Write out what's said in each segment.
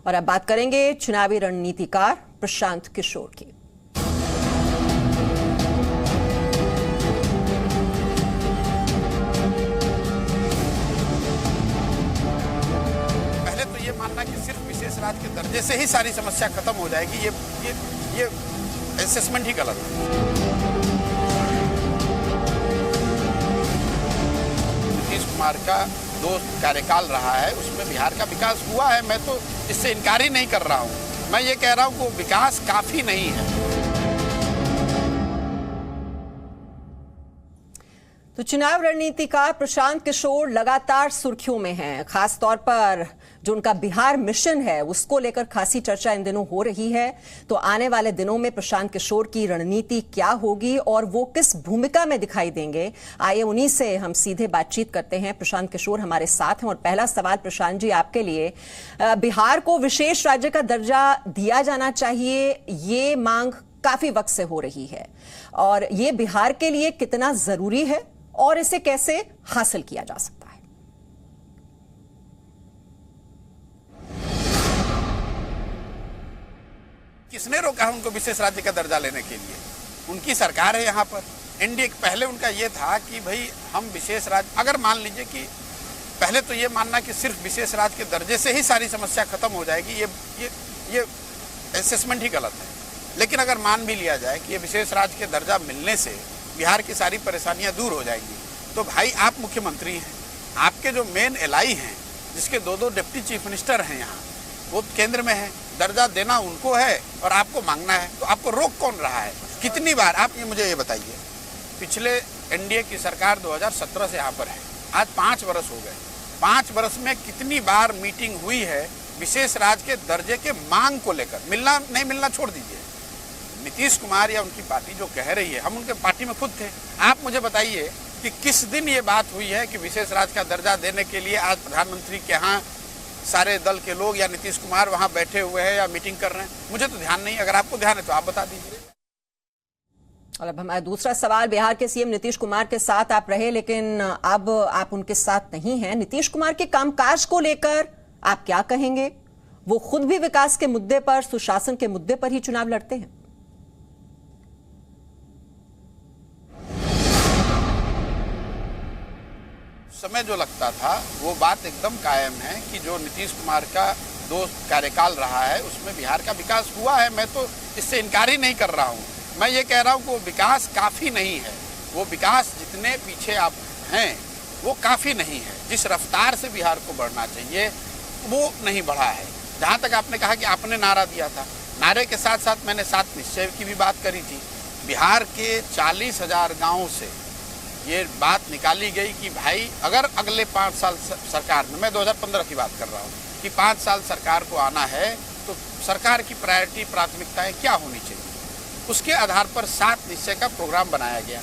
और अब बात करेंगे चुनावी रणनीतिकार प्रशांत किशोर की। पहले तो ये मानना कि सिर्फ विशेष राज्य के दर्जे से ही सारी समस्या खत्म हो जाएगी, ये असेसमेंट ही गलत है। नीतीश कुमार का 2 कार्यकाल रहा है, उसमें बिहार का विकास हुआ है, मैं तो इससे इनकार ही नहीं कर रहा हूं। मैं ये कह रहा हूं कि वो विकास काफी नहीं है। तो चुनाव रणनीतिकार प्रशांत किशोर लगातार सुर्खियों में हैं। खास तौर पर जो उनका बिहार मिशन है उसको लेकर खासी चर्चा इन दिनों हो रही है। तो आने वाले दिनों में प्रशांत किशोर की रणनीति क्या होगी और वो किस भूमिका में दिखाई देंगे, आइए उन्हीं से हम सीधे बातचीत करते हैं। प्रशांत किशोर हमारे साथ हैं और पहला सवाल प्रशांत जी आपके लिए, बिहार को विशेष राज्य का दर्जा दिया जाना चाहिए, ये मांग काफी वक्त से हो रही है और ये बिहार के लिए कितना जरूरी है और इसे कैसे हासिल किया जा सकता है? किसने रोका है उनको विशेष राज्य का दर्जा लेने के लिए? उनकी सरकार है यहाँ पर। एनडीए पहले उनका ये था कि भाई हम विशेष राज्य, अगर मान लीजिए कि पहले तो ये मानना कि सिर्फ विशेष राज्य के दर्जे से ही सारी समस्या खत्म हो जाएगी, ये असेसमेंट ही गलत है। लेकिन अगर मान भी लिया जाए कि ये विशेष राज्य के दर्जा मिलने से बिहार की सारी परेशानियां दूर हो जाएंगी, तो भाई आप मुख्यमंत्री हैं, आपके जो मेन एलआई हैं, जिसके 2 डिप्टी चीफ मिनिस्टर हैं यहाँ, वो केंद्र में है, दर्जा देना उनको है और आपको मांगना है, तो आपको रोक कौन रहा है? कितनी बार आप मुझे ये बताइए, पिछले एनडीए की सरकार 2017 से यहाँ पर है, आज 5 वर्ष हो गए, 5 वर्ष में कितनी बार मीटिंग हुई है विशेष राज्य के दर्जे के मांग को लेकर? मिलना नहीं मिलना छोड़ दीजिए, नीतीश कुमार या उनकी पार्टी जो कह रही है, हम उनके पार्टी में खुद थे, आप मुझे बताइए कि किस दिन ये बात हुई है कि विशेष राज्य का दर्जा देने के लिए आज प्रधानमंत्री के यहाँ सारे दल के लोग या नीतीश कुमार वहां बैठे हुए हैं या मीटिंग कर रहे हैं? मुझे तो ध्यान नहीं, अगर आपको ध्यान है तो आप बता दीजिए। और अब हमारा दूसरा सवाल, बिहार के सीएम नीतीश कुमार के साथ आप रहे, लेकिन अब आप उनके साथ नहीं हैं। नीतीश कुमार के कामकाज को लेकर आप क्या कहेंगे? वो खुद भी विकास के मुद्दे पर, सुशासन के मुद्दे पर ही चुनाव लड़ते हैं। समय जो लगता था वो बात एकदम कायम है कि जो नीतीश कुमार का 2 कार्यकाल रहा है उसमें बिहार का विकास हुआ है, मैं तो इससे इनकार ही नहीं कर रहा हूँ। मैं ये कह रहा हूँ कि वो विकास काफ़ी नहीं है, वो विकास जितने पीछे आप हैं वो काफ़ी नहीं है। जिस रफ्तार से बिहार को बढ़ना चाहिए वो नहीं बढ़ा है। जहाँ तक आपने कहा कि आपने नारा दिया था, नारे के साथ साथ मैंने 7 निश्चय की भी बात करी थी। बिहार के 40,000 गाँवों से ये बात निकाली गई कि भाई अगर अगले 5 साल सरकार में, मैं 2015 की बात कर रहा हूँ, कि 5 साल सरकार को आना है तो सरकार की प्रायोरिटी, प्राथमिकताएं क्या होनी चाहिए, उसके आधार पर 7 निश्चय का प्रोग्राम बनाया गया।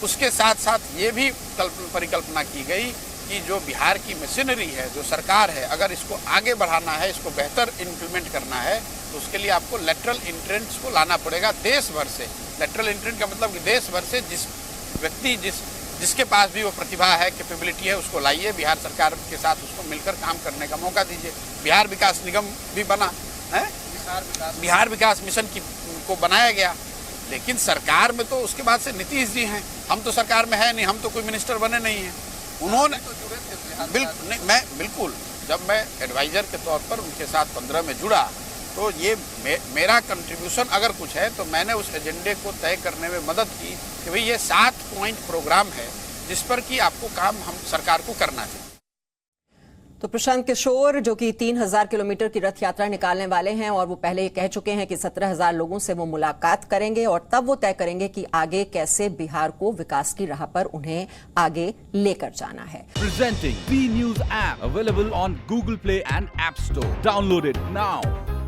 उसके साथ साथ ये भी परिकल्पना की गई कि जो बिहार की मशीनरी है, जो सरकार है, अगर इसको आगे बढ़ाना है, इसको बेहतर इम्प्लीमेंट करना है, तो उसके लिए आपको लेटरल एंट्रेंस को लाना पड़ेगा देश भर से। लेटरल एंट्रेंस का मतलब कि देश भर से जिस व्यक्ति जिसके पास भी वो प्रतिभा है, कैपेबिलिटी है, उसको लाइए, बिहार सरकार के साथ उसको मिलकर काम करने का मौका दीजिए। बिहार विकास निगम भी बना है, बिहार विकास मिशन को बनाया गया, लेकिन सरकार में तो उसके बाद से नीतीश जी हैं, हम तो सरकार में है नहीं, हम तो कोई मिनिस्टर बने नहीं हैं। उन्होंने बिल्कुल जब मैं एडवाइजर के तौर पर उनके साथ 15 में जुड़ा, तो ये मेरा कंट्रीब्यूशन अगर कुछ है तो मैंने उस एजेंडे को तय करने में मदद की कि भाई ये 7 पॉइंट प्रोग्राम है जिस पर कि आपको काम हम सरकार को करना चाहिए। तो प्रशांत किशोर जो कि 3000 किलोमीटर की रथ यात्रा निकालने वाले हैं और वो पहले ये कह चुके हैं कि 17,000 लोगों से वो मुलाकात करेंगे और तब वो तय करेंगे कि आगे कैसे बिहार को विकास की राह पर उन्हें आगे लेकर जाना है। Presenting B news app available on Google Play and App Store. Download it now.